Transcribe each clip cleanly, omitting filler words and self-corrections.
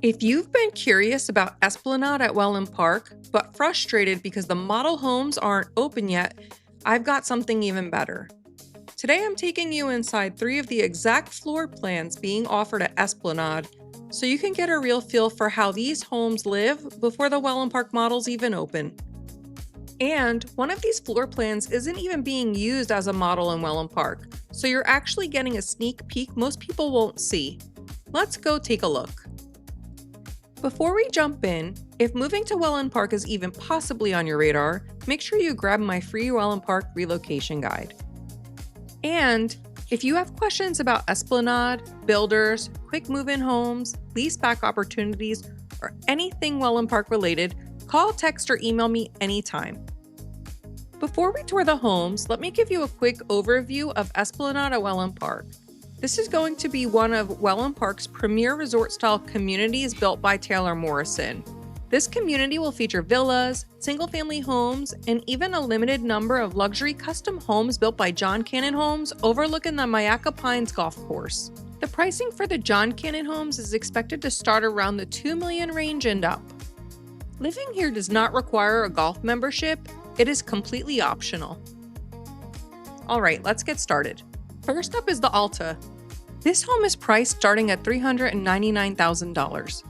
If you've been curious about Esplanade at Wellen Park, but frustrated because the model homes aren't open yet, I've got something even better. Today I'm taking you inside 3 of the exact floor plans being offered at Esplanade, so you can get a real feel for how these homes live before the Wellen Park models even open. And one of these floor plans isn't even being used as a model in Wellen Park, so you're actually getting a sneak peek most people won't see. Let's go take a look. Before we jump in, if moving to Wellen Park is even possibly on your radar, make sure you grab my free Wellen Park relocation guide. And if you have questions about Esplanade, builders, quick move-in homes, leaseback opportunities, or anything Wellen Park related, call, text, or email me anytime. Before we tour the homes, let me give you a quick overview of Esplanade at Wellen Park. This is going to be one of Wellen Park's premier resort-style communities built by Taylor Morrison. This community will feature villas, single-family homes, and even a limited number of luxury custom homes built by John Cannon Homes overlooking the Mayaka Pines golf course. The pricing for the John Cannon Homes is expected to start around the $2 million range and up. Living here does not require a golf membership. It is completely optional. All right, let's get started. First up is the Alta. This home is priced starting at $399,000.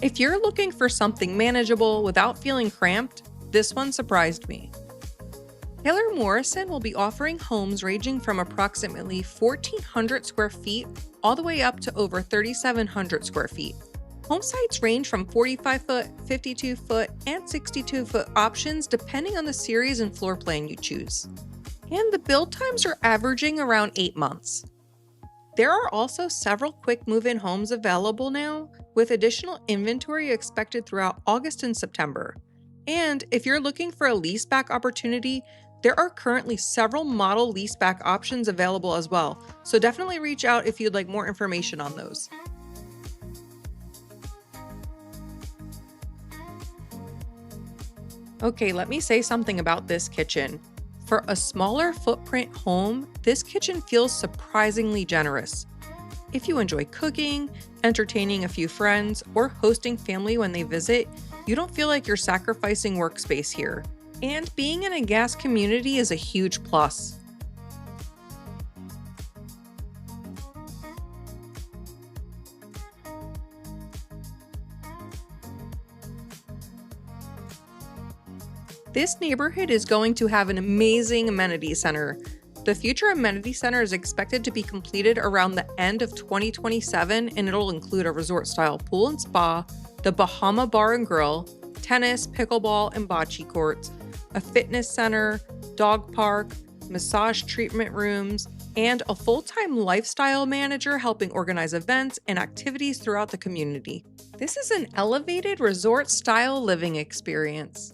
If you're looking for something manageable without feeling cramped, this one surprised me. Taylor Morrison will be offering homes ranging from approximately 1,400 square feet all the way up to over 3,700 square feet. Home sites range from 45-foot, 52-foot, and 62-foot options depending on the series and floor plan you choose. And the build times are averaging around 8 months. There are also several quick move-in homes available now, with additional inventory expected throughout August and September. And if you're looking for a leaseback opportunity, there are currently several model leaseback options available as well, so definitely reach out if you'd like more information on those. Okay, let me say something about this kitchen. For a smaller footprint home, this kitchen feels surprisingly generous. If you enjoy cooking, entertaining a few friends, or hosting family when they visit, you don't feel like you're sacrificing workspace here. And being in a gas community is a huge plus. This neighborhood is going to have an amazing amenity center. The future amenity center is expected to be completed around the end of 2027, and it'll include a resort-style pool and spa, the Bahama Bar and Grill, tennis, pickleball, and bocce courts, a fitness center, dog park, massage treatment rooms, and a full-time lifestyle manager helping organize events and activities throughout the community. This is an elevated resort-style living experience.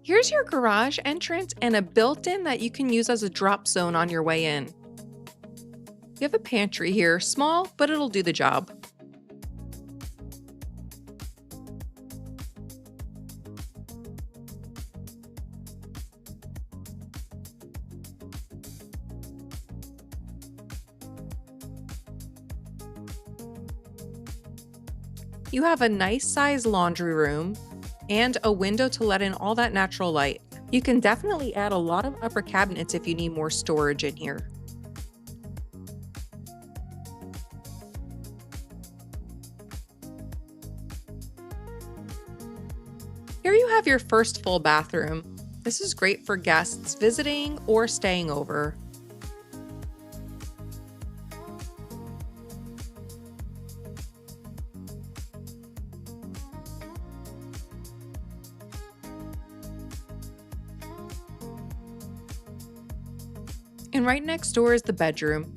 Here's your garage entrance and a built-in that you can use as a drop zone on your way in. You have a pantry here, small, but it'll do the job. You have a nice sized laundry room and a window to let in all that natural light. You can definitely add a lot of upper cabinets if you need more storage in here. Here you have your first full bathroom. This is great for guests visiting or staying over. And right next door is the bedroom.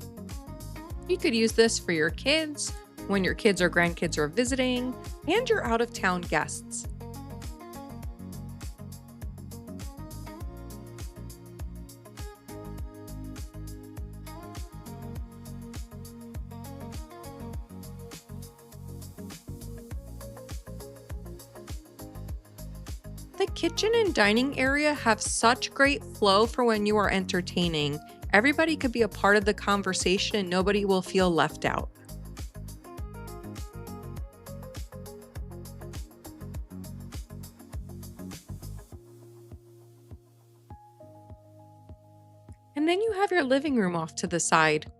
You could use this for your kids, when your kids or grandkids are visiting, and your out-of-town guests. The kitchen and dining area have such great flow for when you are entertaining. Everybody could be a part of the conversation and nobody will feel left out. And then you have your living room off to the side.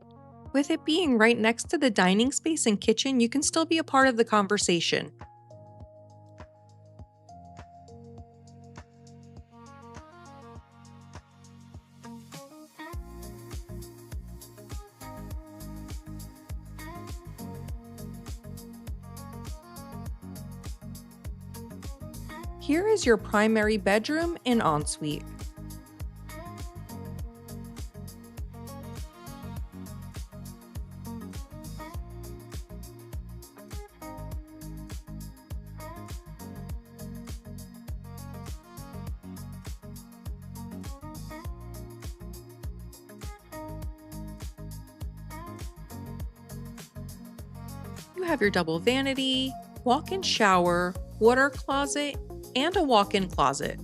With it being right next to the dining space and kitchen, you can still be a part of the conversation. Here is your primary bedroom and ensuite. You have your double vanity, walk-in shower, water closet, and a walk-in closet.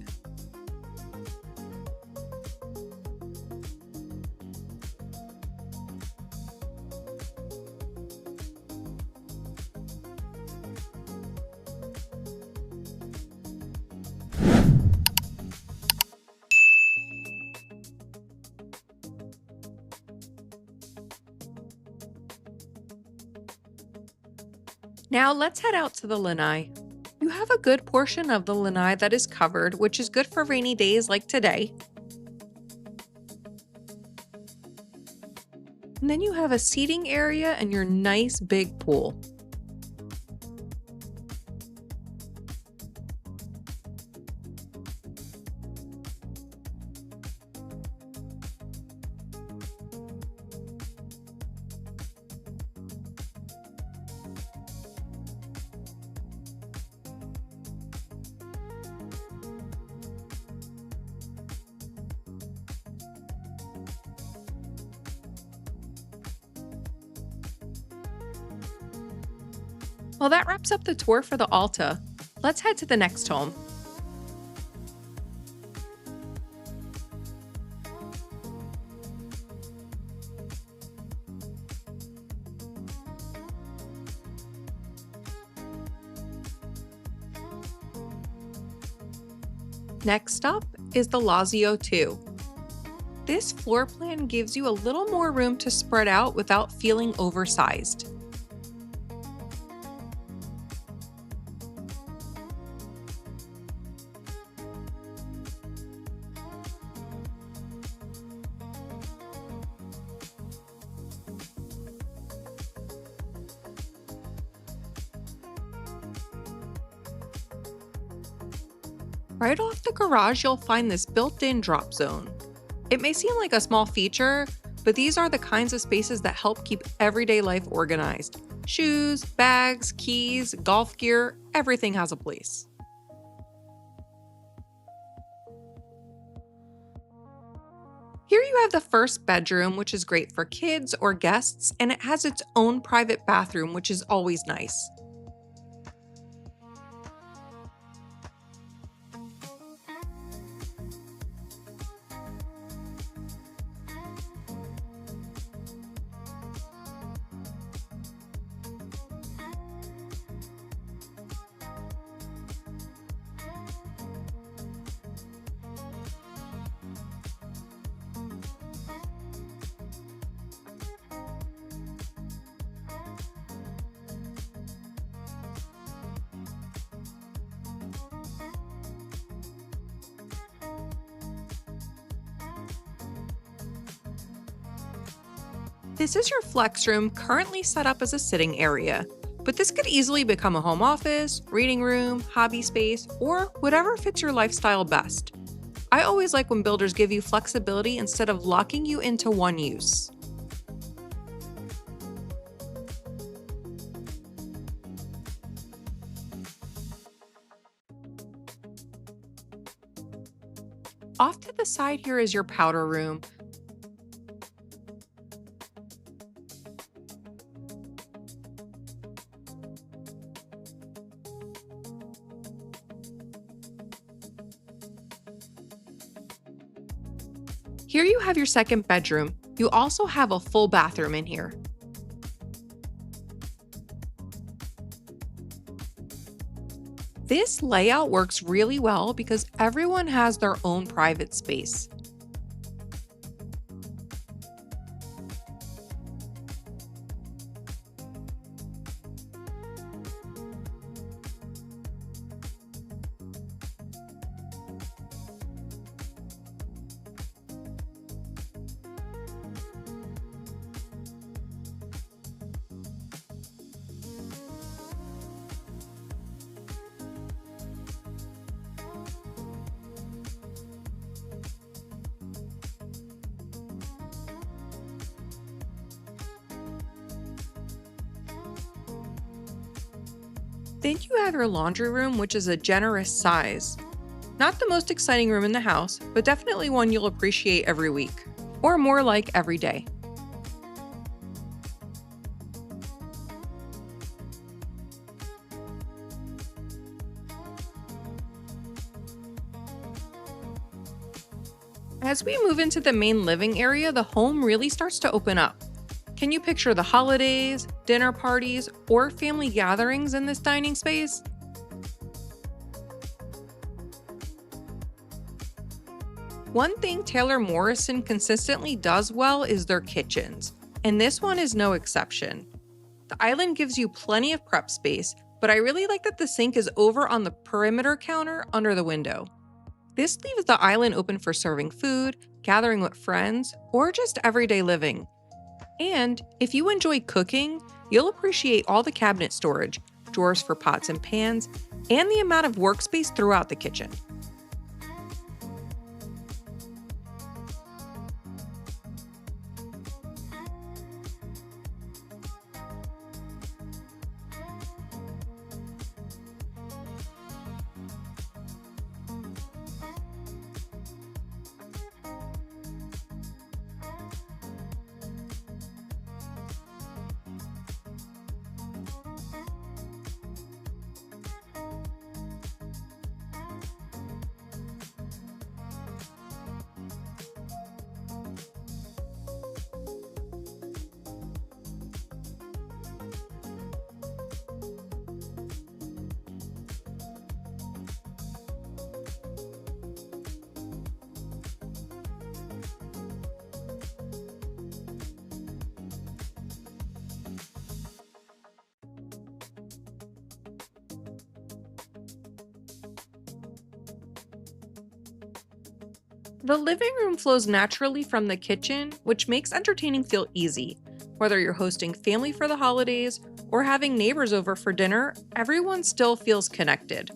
Now let's head out to the lanai. You have a good portion of the lanai that is covered, which is good for rainy days like today. And then you have a seating area and your nice big pool. Well, that wraps up the tour for the Alta. Let's head to the next home. Next up is the Lazio II. This floor plan gives you a little more room to spread out without feeling oversized. Right off the garage, you'll find this built-in drop zone. It may seem like a small feature, but these are the kinds of spaces that help keep everyday life organized. Shoes, bags, keys, golf gear, everything has a place. Here you have the first bedroom, which is great for kids or guests, and it has its own private bathroom, which is always nice. This is your flex room, currently set up as a sitting area, but this could easily become a home office, reading room, hobby space, or whatever fits your lifestyle best. I always like when builders give you flexibility instead of locking you into one use. Off to the side here is your powder room. Here you have your second bedroom. You also have a full bathroom in here. This layout works really well because everyone has their own private space. Then you have your laundry room, which is a generous size. Not the most exciting room in the house, but definitely one you'll appreciate every week, or more like every day. As we move into the main living area, the home really starts to open up. Can you picture the holidays, dinner parties, or family gatherings in this dining space? One thing Taylor Morrison consistently does well is their kitchens, and this one is no exception. The island gives you plenty of prep space, but I really like that the sink is over on the perimeter counter under the window. This leaves the island open for serving food, gathering with friends, or just everyday living. And if you enjoy cooking, you'll appreciate all the cabinet storage, drawers for pots and pans, and the amount of workspace throughout the kitchen. The living room flows naturally from the kitchen, which makes entertaining feel easy. Whether you're hosting family for the holidays or having neighbors over for dinner, everyone still feels connected.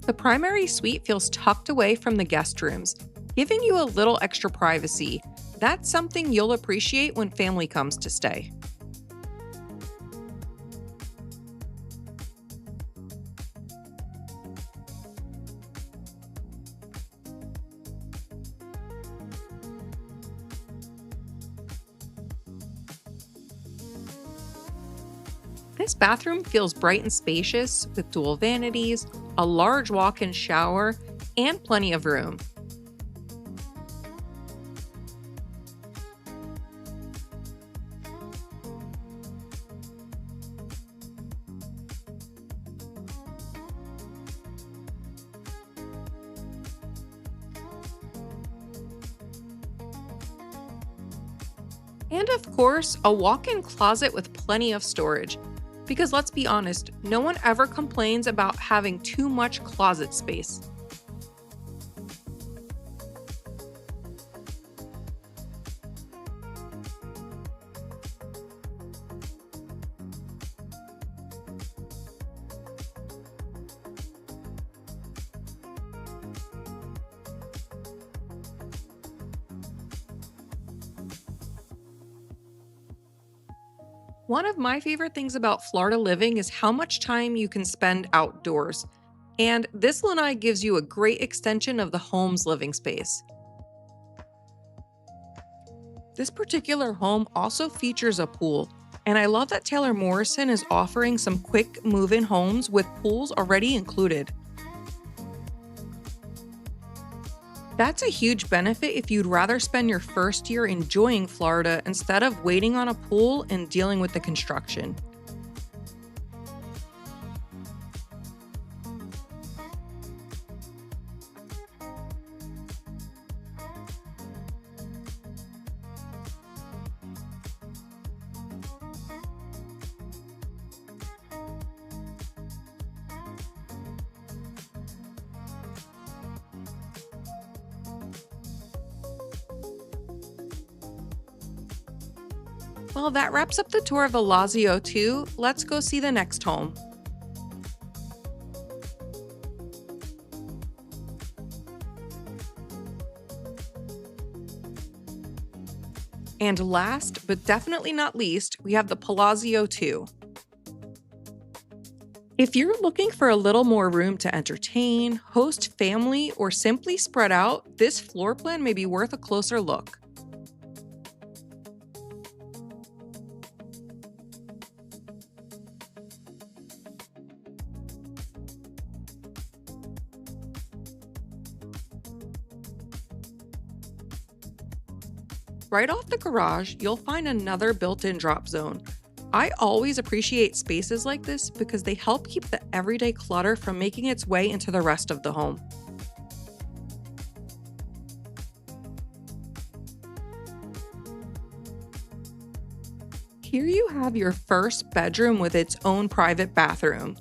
The primary suite feels tucked away from the guest rooms, giving you a little extra privacy. That's something you'll appreciate when family comes to stay. This bathroom feels bright and spacious with dual vanities, a large walk-in shower, and plenty of room. And of course, a walk-in closet with plenty of storage. Because let's be honest, no one ever complains about having too much closet space. One of my favorite things about Florida living is how much time you can spend outdoors. And this lanai gives you a great extension of the home's living space. This particular home also features a pool, and I love that Taylor Morrison is offering some quick move-in homes with pools already included. That's a huge benefit if you'd rather spend your first year enjoying Florida instead of waiting on a pool and dealing with the construction. Well, that wraps up the tour of the Lazio II. Let's go see the next home. And last, but definitely not least, we have the Pallazio II. If you're looking for a little more room to entertain, host family, or simply spread out, this floor plan may be worth a closer look. Right off the garage, you'll find another built-in drop zone. I always appreciate spaces like this because they help keep the everyday clutter from making its way into the rest of the home. Here you have your first bedroom with its own private bathroom.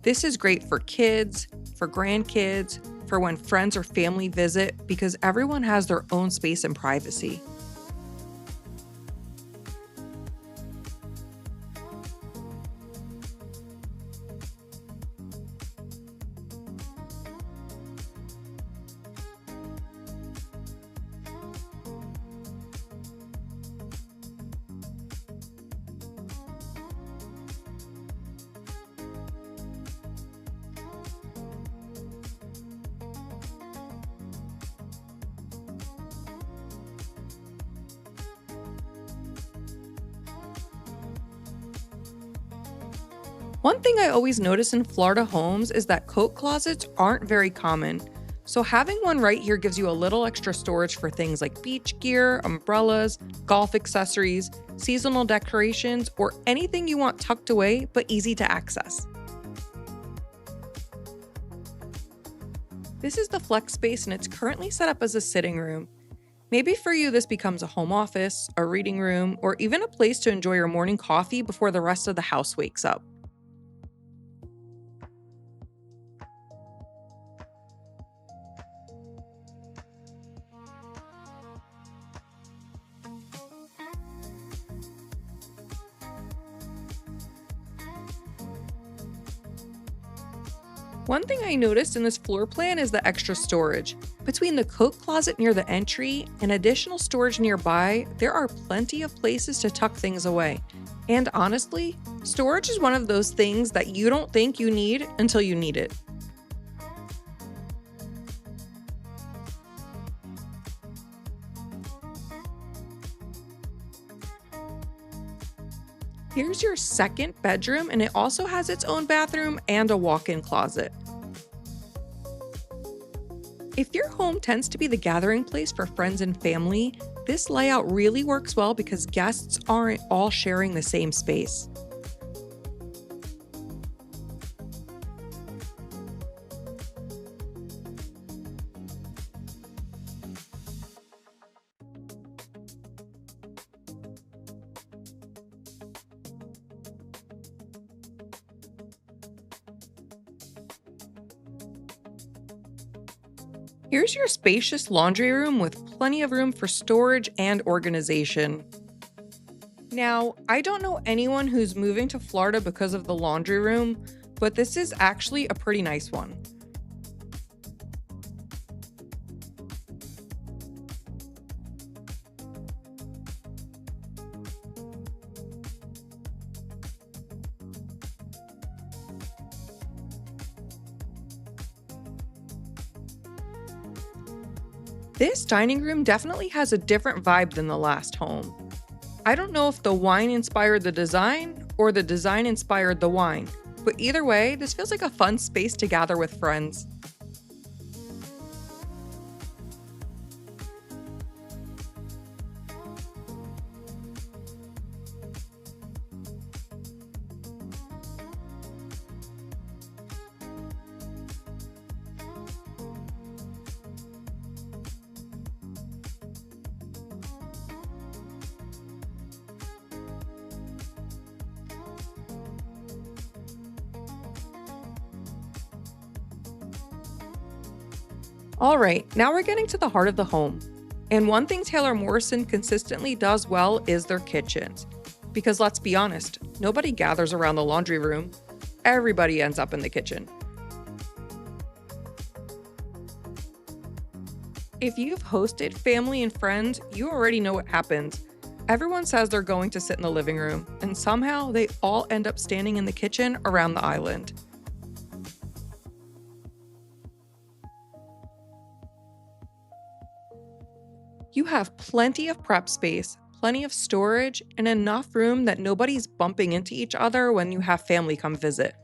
This is great for kids, for grandkids, for when friends or family visit because everyone has their own space and privacy. One thing I always notice in Florida homes is that coat closets aren't very common. So having one right here gives you a little extra storage for things like beach gear, umbrellas, golf accessories, seasonal decorations, or anything you want tucked away but easy to access. This is the flex space and it's currently set up as a sitting room. Maybe for you this becomes a home office, a reading room, or even a place to enjoy your morning coffee before the rest of the house wakes up. One thing I noticed in this floor plan is the extra storage. Between the coat closet near the entry and additional storage nearby, there are plenty of places to tuck things away. And honestly, storage is one of those things that you don't think you need until you need it. Here's your second bedroom, and it also has its own bathroom and a walk-in closet. If your home tends to be the gathering place for friends and family, this layout really works well because guests aren't all sharing the same space. Here's your spacious laundry room with plenty of room for storage and organization. Now, I don't know anyone who's moving to Florida because of the laundry room, but this is actually a pretty nice one. This dining room definitely has a different vibe than the last home. I don't know if the wine inspired the design or the design inspired the wine, but either way, this feels like a fun space to gather with friends. Alright, now we're getting to the heart of the home. And one thing Taylor Morrison consistently does well is their kitchens. Because let's be honest, nobody gathers around the laundry room. Everybody ends up in the kitchen. If you've hosted family and friends, you already know what happens. Everyone says they're going to sit in the living room, and somehow they all end up standing in the kitchen around the island. You have plenty of prep space, plenty of storage, and enough room that nobody's bumping into each other when you have family come visit.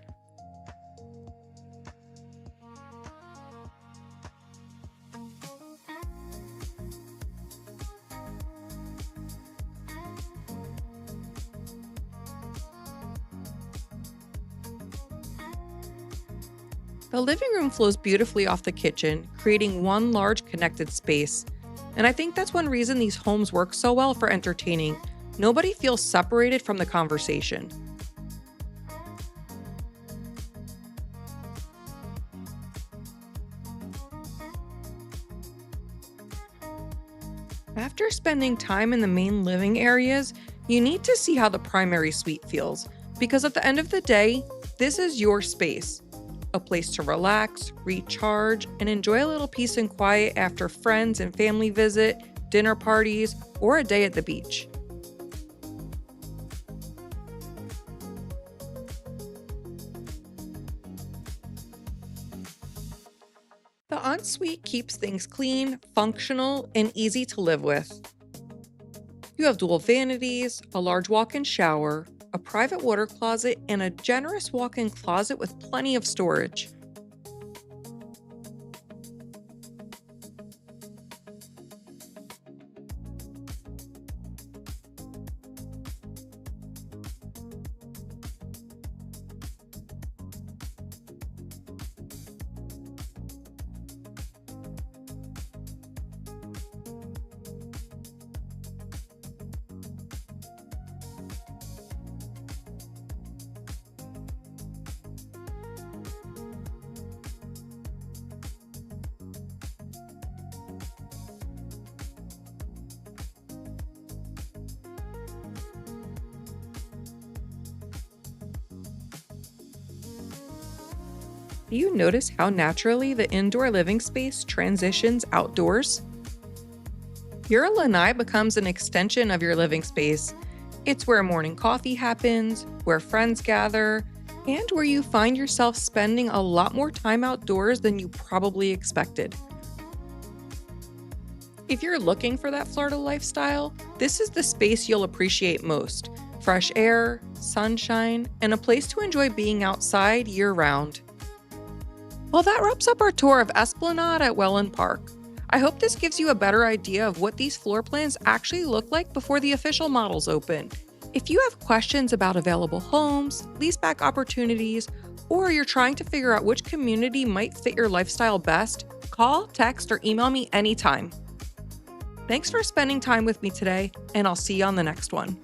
The living room flows beautifully off the kitchen, creating one large connected space. And I think that's one reason these homes work so well for entertaining. Nobody feels separated from the conversation. After spending time in the main living areas, you need to see how the primary suite feels, because at the end of the day, this is your space. A place to relax, recharge, and enjoy a little peace and quiet after friends and family visit, dinner parties, or a day at the beach. The ensuite keeps things clean, functional, and easy to live with. You have dual vanities, a large walk-in shower, a private water closet, and a generous walk-in closet with plenty of storage. Do you notice how naturally the indoor living space transitions outdoors? Your lanai becomes an extension of your living space. It's where morning coffee happens, where friends gather, and where you find yourself spending a lot more time outdoors than you probably expected. If you're looking for that Florida lifestyle, this is the space you'll appreciate most. Fresh air, sunshine, and a place to enjoy being outside year-round. Well, that wraps up our tour of Esplanade at Wellen Park. I hope this gives you a better idea of what these floor plans actually look like before the official models open. If you have questions about available homes, leaseback opportunities, or you're trying to figure out which community might fit your lifestyle best, call, text, or email me anytime. Thanks for spending time with me today, and I'll see you on the next one.